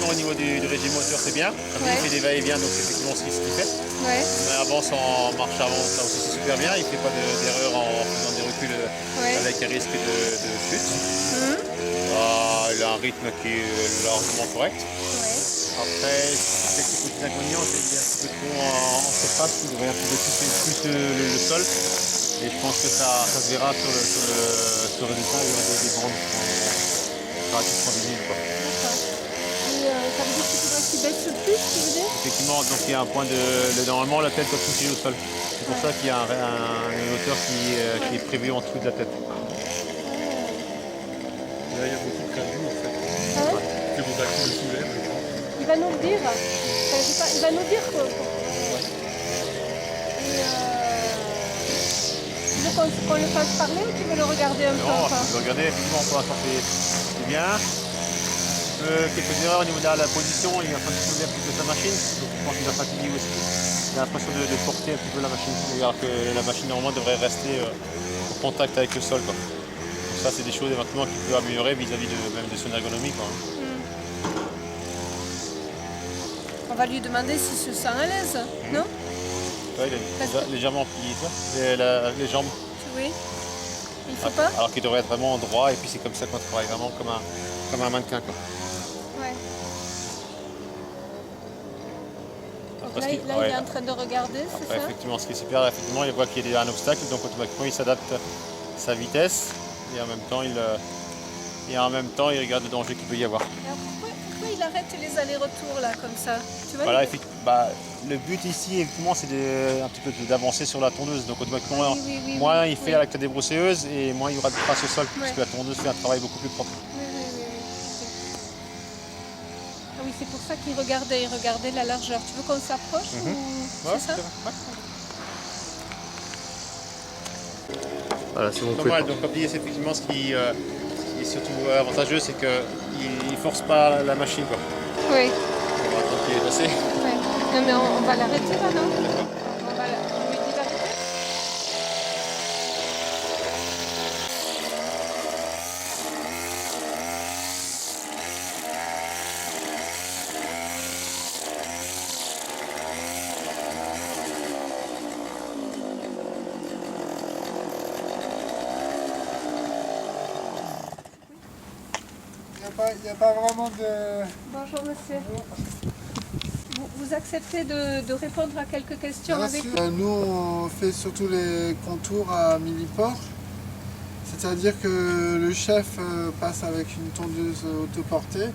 effectivement, au niveau du régime moteur, c'est bien. Comme il fait des va-et-vient, donc c'est effectivement ce qu'il fait. Ouais. On avance en marche avant, ça aussi c'est super bien. Il ne fait pas d'erreur en faisant des reculs avec un risque de chute. Il a un rythme qui est largement correct. Après, quelques petits inconvénients, c'est qu'il est un petit peu trop en surface, il devrait un petit peu plus le sol. Et je pense que ça se verra sur le résultat, il y aura des bandes qui sera plus combinée, quoi. Et ça veut dire que tu dois qu'il baisse plus, tu veux dire? Effectivement, donc il y a un point normalement la tête doit toucher au sol. C'est pour ça qu'il y a un hauteur qui est prévu en dessous de la tête. Là, il y a beaucoup de cabines en fait. Hein? Que vos batteries le soulèvent. Il va nous le dire. Enfin, il va nous dire quoi. Et tu veux qu'on le fasse parler ou tu veux le regarder un peu Non, encore? je peux regarder, effectivement, pour l'instant c'est bien. Quelques erreurs au niveau de la position, il est en train de soulever un petit peu sa machine, donc je pense qu'il va fatiguer aussi. Il a l'impression de porter un petit peu la machine, alors que la machine normalement devrait rester au contact avec le sol, quoi. Donc ça c'est des choses éventuellement qu'il peut améliorer vis-à-vis même de son ergonomie, quoi. On va lui demander s'il se sent à l'aise, non? Ouais, il est légèrement plié, toi, les jambes. Oui. Il faut pas? Alors qu'il devrait être vraiment droit, et puis c'est comme ça qu'on travaille vraiment comme un mannequin, quoi. Ouais. Donc Parce là, qu'il- il est en train de regarder, c'est Après, ça? effectivement, ce qui est super, effectivement, il voit qu'il y a un obstacle, donc automatiquement il s'adapte à sa vitesse, et en même temps il regarde le danger qu'il peut y avoir. Alors pourquoi il arrête les allers-retours là comme ça? Tu vois, Voilà, le but ici, effectivement, c'est un petit peu d'avancer sur la tourneuse. Donc automatiquement, oui, moins il fait avec la débroussailleuse et moins il y aura de traces au sol, parce Ouais. que la tourneuse fait un travail beaucoup plus propre. Oui. Ah oui, c'est pour ça qu'il regardait, il regardait la largeur. Tu veux qu'on s'approche ou Ouais, c'est ça? Voilà, si vous pouvez. Donc comme dit, c'est effectivement ce qui est surtout avantageux, c'est qu'il ne force pas la machine, quoi. Oui. On va attendre qu'il est passé. Ouais. Non mais on va l'arrêter là, non? On lui dit d'arrêter? Il n'y a pas vraiment de... Bonjour monsieur. Vous acceptez de répondre à quelques questions Bien avec sûr. nous? Nous, on fait surtout les contours à milliport. C'est-à-dire que le chef passe avec une tondeuse autoportée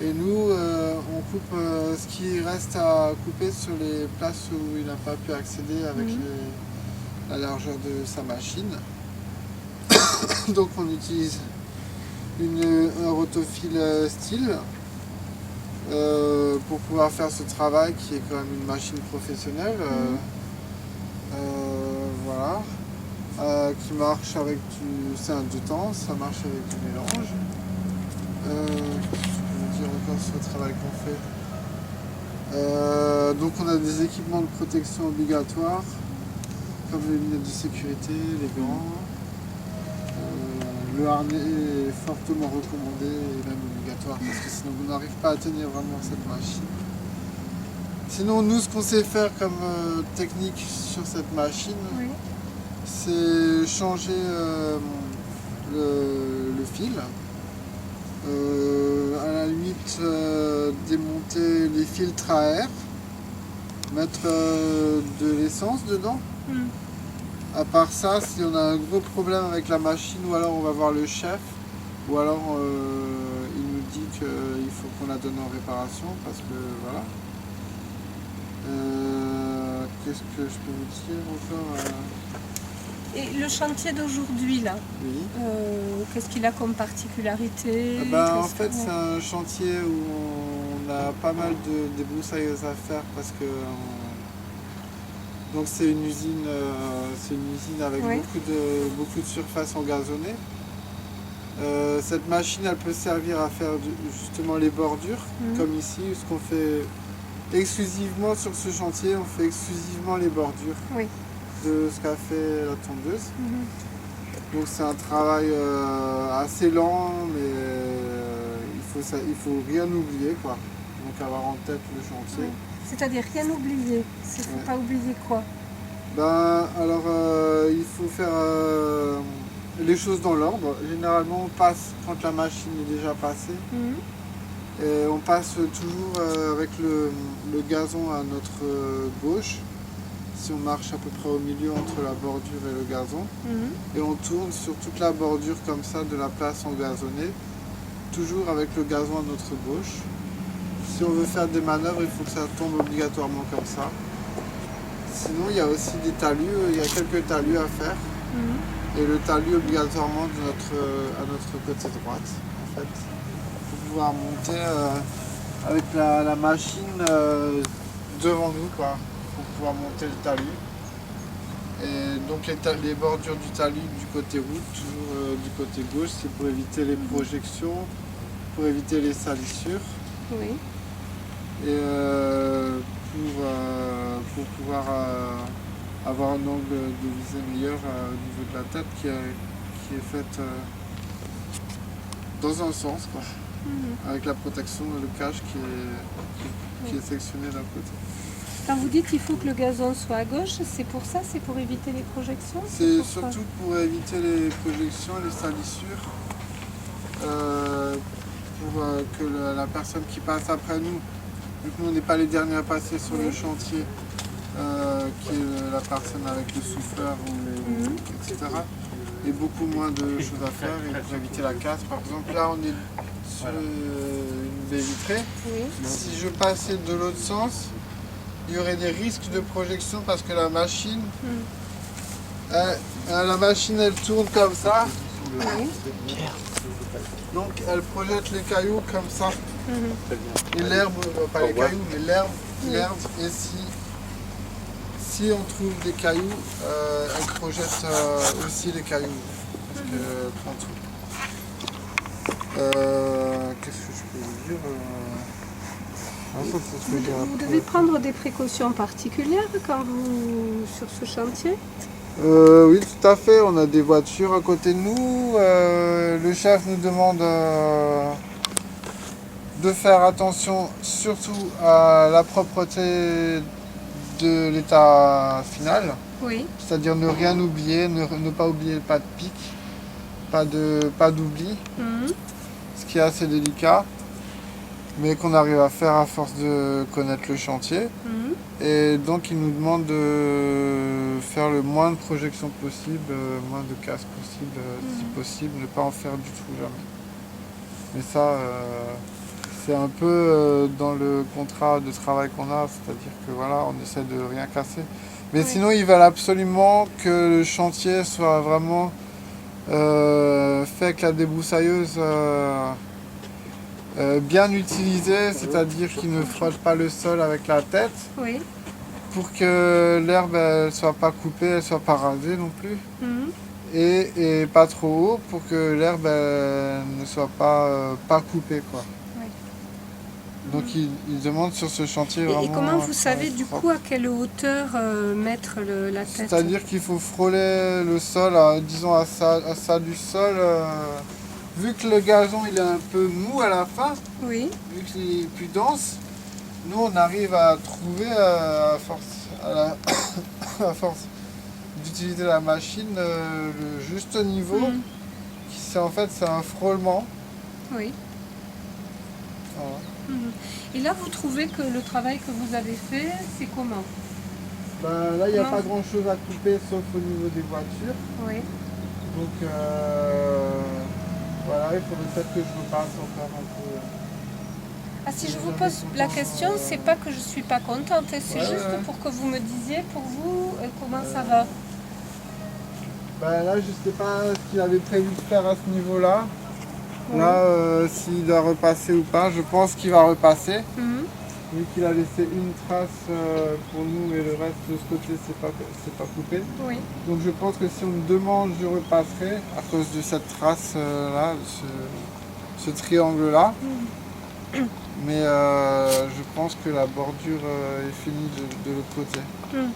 et nous, on coupe ce qui reste à couper sur les places où il n'a pas pu accéder avec la largeur de sa machine. Donc on utilise un rotofil style pour pouvoir faire ce travail qui est quand même une machine professionnelle. Voilà. Qui marche avec c'est un deux temps, ça marche avec du mélange. Qu'est-ce que je peux dire encore sur le travail qu'on fait? Donc on a des équipements de protection obligatoires, comme les lunettes de sécurité, les gants. Le harnais est fortement recommandé et même obligatoire parce que sinon vous n'arrivez pas à tenir vraiment cette machine. Sinon nous ce qu'on sait faire comme technique sur cette machine, c'est changer le fil, à la limite démonter les filtres à air, mettre de l'essence dedans. À part ça, si on a un gros problème avec la machine, ou alors on va voir le chef, ou alors il nous dit qu'il faut qu'on la donne en réparation, parce que voilà. Qu'est-ce que je peux vous dire encore? Et le chantier d'aujourd'hui là, Oui. qu'est-ce qu'il a comme particularité? En fait, c'est un chantier où on a pas mal de débroussailleuses à faire parce que donc c'est une usine avec beaucoup de surface engazonnée. Cette machine, elle peut servir à faire justement les bordures, comme ici, ce qu'on fait exclusivement sur ce chantier, on fait exclusivement les bordures de ce qu'a fait la tondeuse. Donc c'est un travail assez lent, mais il faut rien oublier, quoi. avoir en tête le chantier. Ouais. C'est-à-dire rien oublier. Il ne faut pas oublier quoi? Ben, alors, il faut faire les choses dans l'ordre. Généralement, on passe quand la machine est déjà passée. Et on passe toujours avec le gazon à notre gauche. Si on marche à peu près au milieu entre la bordure et le gazon. Et on tourne sur toute la bordure comme ça de la place engazonnée. Toujours avec le gazon à notre gauche. Si on veut faire des manœuvres, il faut que ça tombe obligatoirement comme ça. Sinon, il y a aussi des talus, il y a quelques talus à faire. Et le talus obligatoirement à notre côté droite, en fait. Pour pouvoir monter avec la machine devant nous, quoi. Pour pouvoir monter le talus. Et donc les bordures du talus du côté route, toujours du côté gauche, c'est pour éviter les projections, pour éviter les salissures. Oui. Et pour pouvoir avoir un angle de visée meilleur au niveau de la tête qui est faite dans un sens, quoi. Avec la protection, le cache qui est sectionné d'un côté. Quand vous dites qu'il faut que le gazon soit à gauche, c'est pour ça? C'est pour éviter les projections? C'est surtout pour éviter les projections, les salissures, pour que la personne qui passe après nous, vu que nous on n'est pas les derniers à passer sur le chantier, qui est la personne avec le souffleur, etc., et beaucoup moins de choses à faire, et pour éviter la casse. Par exemple, là on est sur une baie vitrée. Si je passais de l'autre sens, il y aurait des risques de projection parce que la machine, elle tourne comme ça. Donc elle projette les cailloux comme ça. Et l'herbe, pas les cailloux, mais l'herbe. Et si on trouve des cailloux, elle projette aussi les cailloux. Parce qu'elle prend tout. Qu'est-ce que je peux vous dire Vous devez prendre des précautions particulières quand vous sur ce chantier? Oui, tout à fait. On a des voitures à côté de nous. Le chef nous demande de faire attention surtout à la propreté de l'état final. Oui. C'est-à-dire ne rien oublier, ne pas oublier pas de pic, pas d'oubli, ce qui est assez délicat, mais qu'on arrive à faire à force de connaître le chantier. Et donc il nous demande de faire le moins de projections possible, moins de casse possible, si possible, ne pas en faire du tout jamais. Mais ça, c'est un peu dans le contrat de travail qu'on a, c'est-à-dire que voilà, on essaie de rien casser. Mais sinon, ils veulent absolument que le chantier soit vraiment fait avec la débroussailleuse bien utilisée, c'est-à-dire qu'il ne frotte pas le sol avec la tête. Oui. Pour que l'herbe ne soit pas coupée, elle ne soit pas rasée non plus. Et pas trop haut pour que l'herbe ne soit pas coupée, quoi. Donc ils demandent sur ce chantier vraiment... Et comment vous savez du coup à quelle hauteur mettre la tête? C'est-à-dire qu'il faut frôler le sol, disons à ça du sol. Vu que le gazon il est un peu mou à la fin, vu qu'il est plus dense, nous on arrive à trouver à force d'utiliser la machine le juste niveau. En fait c'est un frôlement. Oui. Voilà. Et là, vous trouvez que le travail que vous avez fait, c'est comment? Ben, là, il n'y a pas grand-chose à couper, sauf au niveau des voitures. Oui. Donc, voilà, il faudrait peut-être que je repasse encore un peu. Ah, si je vous pose la question, c'est pas que je suis pas contente, c'est juste pour que vous me disiez, pour vous, comment ça va. Ben là, je ne sais pas ce qu'il avait prévu de faire à ce niveau-là. Là, s'il doit repasser ou pas, je pense qu'il va repasser. Vu qu'il a laissé une trace pour nous et le reste de ce côté, c'est pas coupé. Oui. Donc je pense que si on me demande, je repasserai à cause de cette trace-là, de ce triangle-là. Mais je pense que la bordure est finie de l'autre côté. Voilà.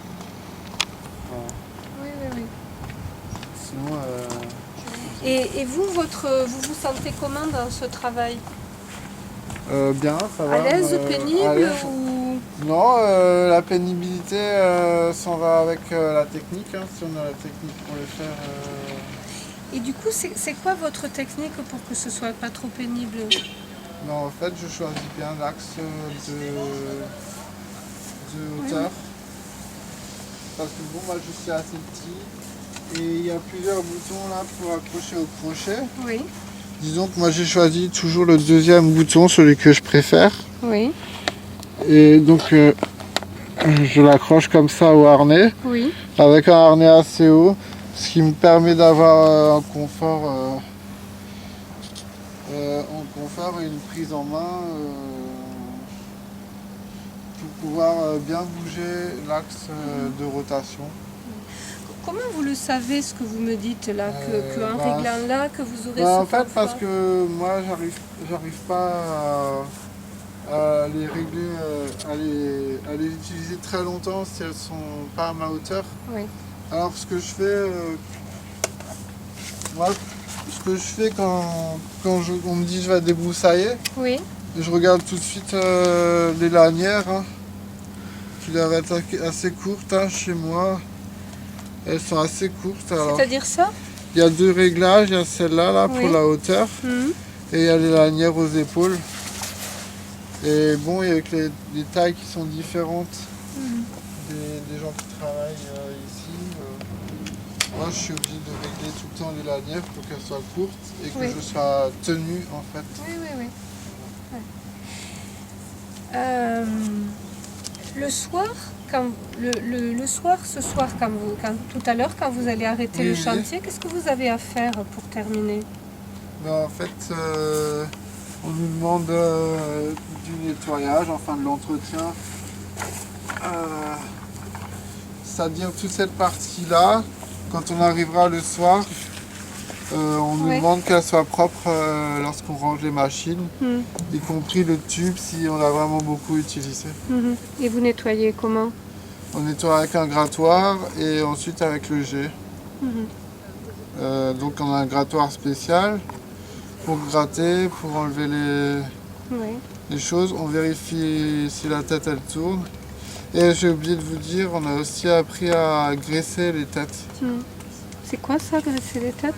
Oui. Sinon... Et vous, vous vous sentez comment dans ce travail? Bien, ça va. À l'aise, à pénible l'aise. ou... Non, la pénibilité s'en va avec la technique, hein, si on a la technique pour le faire. Et du coup, c'est quoi votre technique pour que ce soit pas trop pénible? Non, en fait, je choisis bien l'axe de hauteur. Parce que bon, moi je suis assez petit et il y a plusieurs boutons là pour accrocher au crochet. Oui, Disons que moi j'ai choisi toujours le deuxième bouton, celui que je préfère. oui, Et donc je l'accroche comme ça au harnais, oui. avec un harnais assez haut, ce qui me permet d'avoir un confort et une prise en main pour pouvoir bien bouger l'axe de rotation. Comment vous le savez, ce que vous me dites là, qu'en bah, réglant là, que vous aurez Bah, ce en fait, confort? parce que moi, j'arrive pas à les régler, à les utiliser très longtemps si elles sont pas à ma hauteur. Oui, Alors, ce que je fais, moi, ce que je fais quand on me dit je vais débroussailler, oui, je regarde tout de suite les lanières, hein, qui doivent être assez courtes hein, chez moi. Elles sont assez courtes. Alors, c'est-à-dire ça? il y a deux réglages, il y a celle-là là, Oui. pour la hauteur. Mhm. Et il y a les lanières aux épaules. Et bon, avec les tailles qui sont différentes des gens qui travaillent ici, moi je suis obligé de régler tout le temps les lanières pour qu'elles soient courtes et que Oui. je sois tenu en fait. Oui, oui, oui. Ouais. Le soir, le soir, ce soir, tout à l'heure, quand vous allez arrêter Oui, le oui. chantier, qu'est-ce que vous avez à faire pour terminer? Ben, en fait, on nous demande du nettoyage, enfin de l'entretien. C'est-à-dire toute cette partie-là, quand on arrivera le soir, on nous Ouais. demande qu'elle soit propre lorsqu'on range les machines, Mhm. y compris le tube si on l'a vraiment beaucoup utilisé. Mhm. Et vous nettoyez comment? On nettoie avec un grattoir et ensuite avec le jet. Mhm. Donc on a un grattoir spécial pour gratter, pour enlever Oui. les choses. On vérifie si la tête elle tourne. Et j'ai oublié de vous dire, on a aussi appris à graisser les têtes. Mhm. C'est quoi ça, graisser les têtes?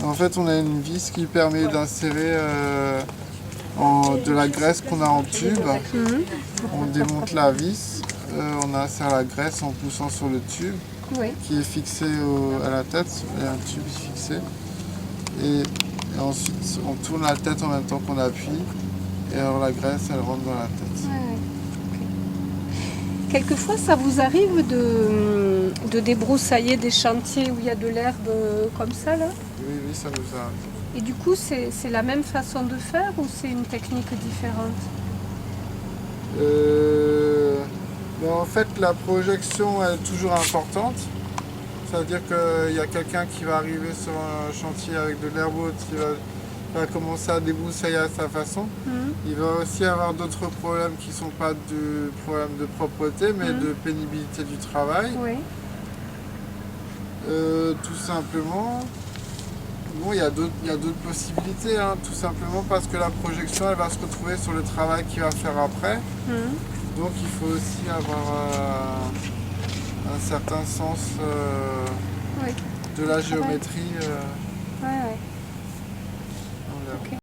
En fait, on a une vis qui permet d'insérer de la graisse qu'on a en tube. Mhm. On démonte la vis, on insère la graisse en poussant sur le tube Oui. qui est fixé à la tête. Il y a un tube fixé. Et ensuite, on tourne la tête en même temps qu'on appuie. Et alors la graisse, elle rentre dans la tête. Ouais, ouais. Ok. Quelquefois, ça vous arrive de débroussailler des chantiers où il y a de l'herbe comme ça, là? Oui, oui, ça nous arrive. Et du coup, c'est la même façon de faire ou c'est une technique différente? Ben, en fait, la projection est toujours importante. C'est-à-dire qu'il y a quelqu'un qui va arriver sur un chantier avec de l'herbe haute, qui va commencer à débroussailler à sa façon. Mhm. Il va aussi avoir d'autres problèmes qui ne sont pas du problème de propreté, mais de pénibilité du travail. Oui. Tout simplement. Bon, il y a d'autres possibilités, hein, tout simplement parce que la projection, elle va se retrouver sur le travail qu'il va faire après. Mhm. Donc il faut aussi avoir un certain sens Oui. de la géométrie. Ouais, ouais.